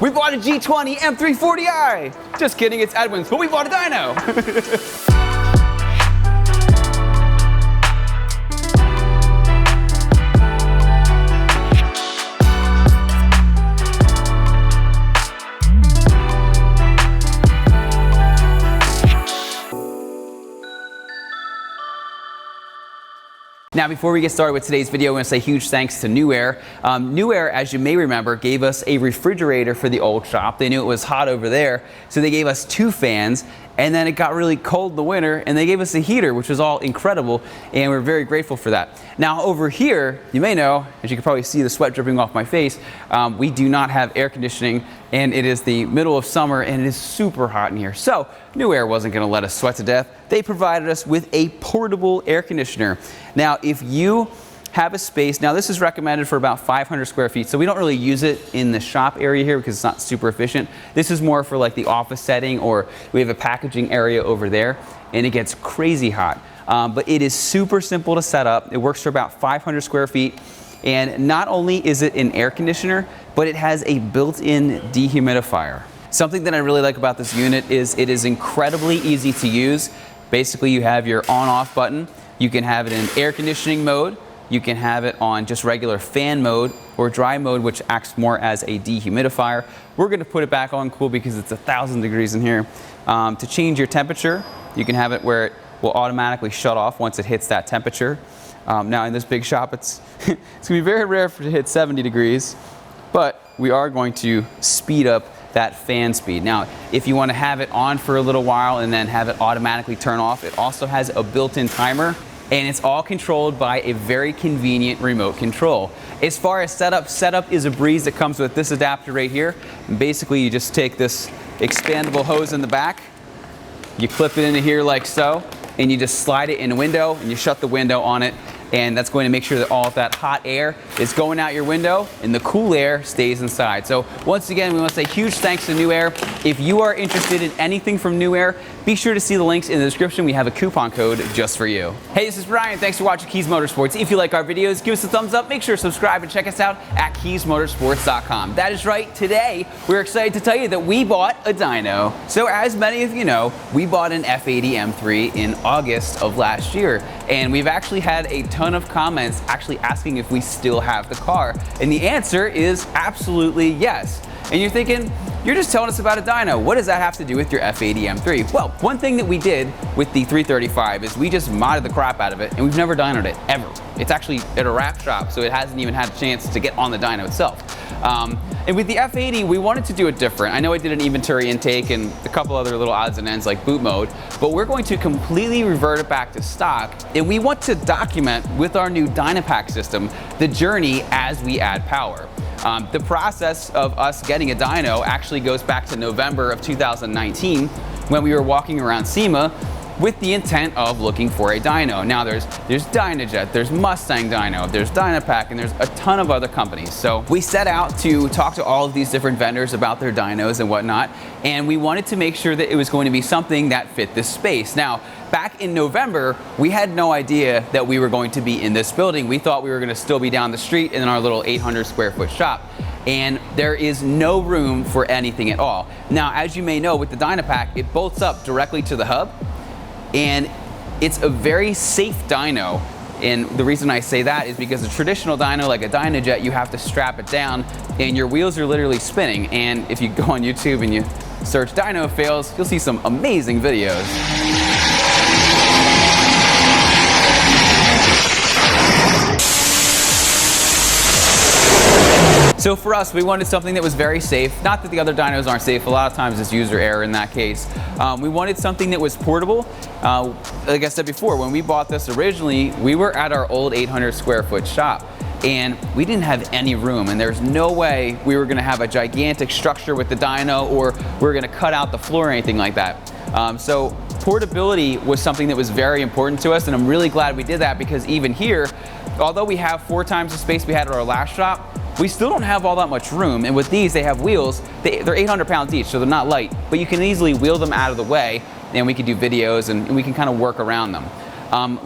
We bought a G20 M340i. Just kidding, it's Edwin's, but we bought a dyno. Now, before we get started with today's video, I want to say huge thanks to NewAir. NewAir, as you may remember, gave us a refrigerator for the old shop. They knew it was hot over there, so they gave us 2 fans, and then it got really cold in the winter, and they gave us a heater, which was all incredible, and we're very grateful for that. Now, over here, you may know, as you can probably see the sweat dripping off my face, we do not have air conditioning, and it is the middle of summer, and it is super hot in here. So, NewAir wasn't going to let us sweat to death. They provided us with a portable air conditioner. Now, if you have a space, now this is recommended for about 500 square feet, so we don't really use it in the shop area here because it's not super efficient. This is more for like the office setting, or we have a packaging area over there, and it gets crazy hot. But it is super simple to set up. It works for about 500 square feet. And not only is it an air conditioner, but it has a built-in dehumidifier. Something that I really like about this unit is it is incredibly easy to use. Basically, you have your on-off button. You can have it in air conditioning mode. You can have it on just regular fan mode or dry mode, which acts more as a dehumidifier. We're gonna put it back on cool because it's 1,000 degrees in here. To change your temperature, you can have it where it will automatically shut off once it hits that temperature. Now in this big shop, it's gonna be very rare for it to hit 70 degrees, but we are going to speed up that fan speed. Now, if you want to have it on for a little while and then have it automatically turn off, it also has a built-in timer, and it's all controlled by a very convenient remote control. As far as setup is a breeze. That comes with this adapter right here. And basically, you just take this expandable hose in the back, you clip it into here like so, and you just slide it in a window, and you shut the window on it, and that's going to make sure that all of that hot air is going out your window and the cool air stays inside. So once again, we want to say huge thanks to NewAir. If you are interested in anything from NewAir, be sure to see the links in the description. We have a coupon code just for you. Hey, this is Bryan. Thanks for watching Kies Motorsports. If you like our videos, give us a thumbs up. Make sure to subscribe and check us out at KiesMotorsports.com. That is right. Today, we're excited to tell you that we bought a dyno. So as many of you know, we bought an F80 M3 in August of last year, and we've actually had a ton of comments actually asking if we still have the car. And the answer is absolutely yes. And you're thinking, you're just telling us about a dyno. What does that have to do with your F80 M3? Well, one thing that we did with the 335 is we just modded the crap out of it, and we've never dynoed it, ever. It's actually at a wrap shop, so it hasn't even had a chance to get on the dyno itself. And with the F80, we wanted to do it different. I know I did an inventory intake and a couple other little odds and ends like boot mode, but we're going to completely revert it back to stock, and we want to document with our new Dynapack system the journey as we add power. The process of us getting a dyno actually goes back to November of 2019 when we were walking around SEMA with the intent of looking for a dyno. Now there's Dynajet, there's Mustang Dyno, there's Dynapack, and there's a ton of other companies. So we set out to talk to all of these different vendors about their dynos and whatnot, and we wanted to make sure that it was going to be something that fit this space. Now, back in November, we had no idea that we were going to be in this building. We thought we were gonna still be down the street in our little 800 square foot shop. And there is no room for anything at all. Now, as you may know, with the Dynapack, it bolts up directly to the hub, and it's a very safe dyno. And the reason I say that is because a traditional dyno, like a Dynajet, you have to strap it down and your wheels are literally spinning. And if you go on YouTube and you search dyno fails, you'll see some amazing videos. So for us, we wanted something that was very safe. Not that the other dynos aren't safe, a lot of times it's user error in that case. We wanted something that was portable. Like I said before, when we bought this originally, we were at our old 800 square foot shop, and we didn't have any room, and there's no way we were gonna have a gigantic structure with the dyno, or we were gonna cut out the floor or anything like that. So portability was something that was very important to us, and I'm really glad we did that, because even here, although we have 4 times the space we had at our last shop, we still don't have all that much room. And with these, they have wheels. They're 800 pounds each, so they're not light, but you can easily wheel them out of the way, and we can do videos, and we can kind of work around them.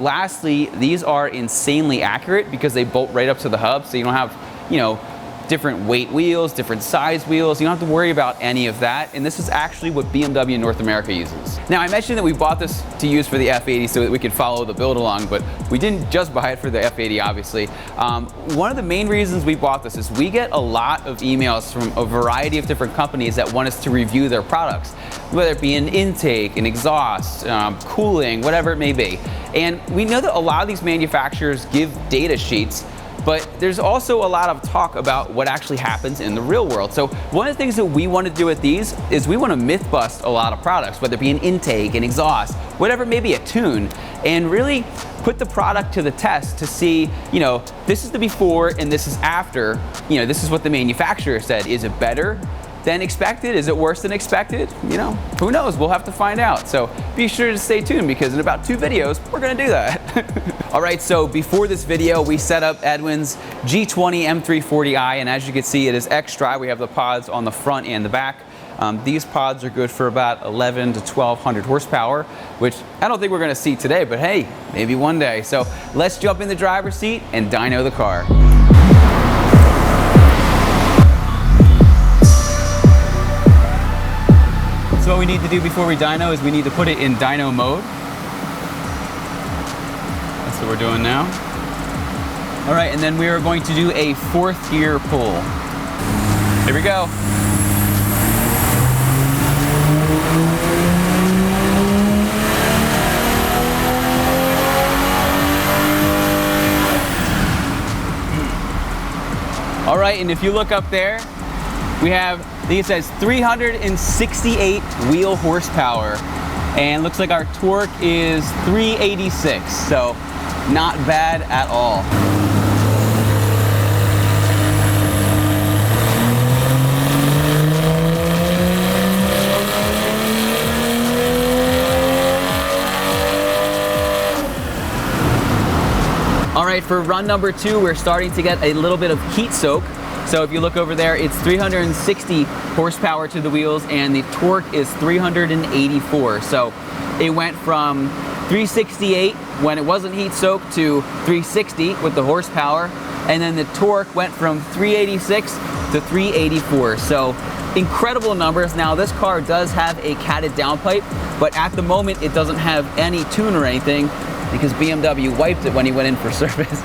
Lastly, these are insanely accurate because they bolt right up to the hub, so you don't have, different weight wheels, different size wheels. You don't have to worry about any of that. And this is actually what BMW North America uses. Now, I mentioned that we bought this to use for the F80 so that we could follow the build along, but we didn't just buy it for the F80, obviously. One of the main reasons we bought this is we get a lot of emails from a variety of different companies that want us to review their products, whether it be an intake, an exhaust, cooling, whatever it may be. And we know that a lot of these manufacturers give data sheets, but there's also a lot of talk about what actually happens in the real world. So one of the things that we want to do with these is we want to myth bust a lot of products, whether it be an intake, an exhaust, whatever it may be, a tune, and really put the product to the test to see, you know, this is the before and this is after. You know, this is what the manufacturer said. Is it better than expected? Is it worse than expected? You know, who knows? We'll have to find out. So be sure to stay tuned because in about 2 videos, we're gonna do that. All right, so before this video, we set up Edwin's G20 M340i, and as you can see, it is X-Drive. We have the pods on the front and the back. These pods are good for about 11 to 1200 horsepower, which I don't think we're gonna see today, but hey, maybe one day. So let's jump in the driver's seat and dyno the car. So what we need to do before we dyno is we need to put it in dyno mode. That's what we're doing now. All right, and then we are going to do a 4th gear pull. Here we go. All right, and if you look up there, we have, I think it says 368 wheel horsepower, and looks like our torque is 386, so not bad at all. All right, for run number 2, we're starting to get a little bit of heat soak. So if you look over there, it's 360 horsepower to the wheels and the torque is 384. So it went from 368 when it wasn't heat soaked to 360 with the horsepower. And then the torque went from 386 to 384. So incredible numbers. Now this car does have a catted downpipe, but at the moment it doesn't have any tune or anything because BMW wiped it when he went in for service.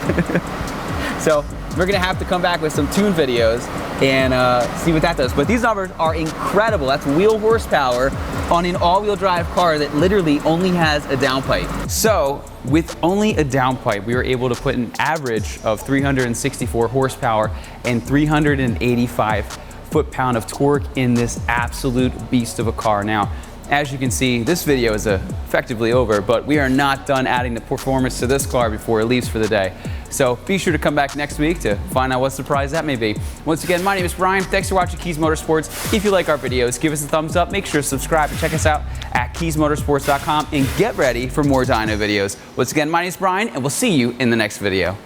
So we're gonna have to come back with some tune videos and see what that does. But these numbers are incredible. That's wheel horsepower on an all-wheel drive car that literally only has a downpipe. So with only a downpipe, we were able to put an average of 364 horsepower and 385 foot-pound of torque in this absolute beast of a car. Now, as you can see, this video is effectively over, but we are not done adding the performance to this car before it leaves for the day. So be sure to come back next week to find out what surprise that may be. Once again, my name is Bryan. Thanks for watching Kies Motorsports. If you like our videos, give us a thumbs up. Make sure to subscribe and check us out at KiesMotorsports.com and get ready for more dyno videos. Once again, my name is Bryan, and we'll see you in the next video.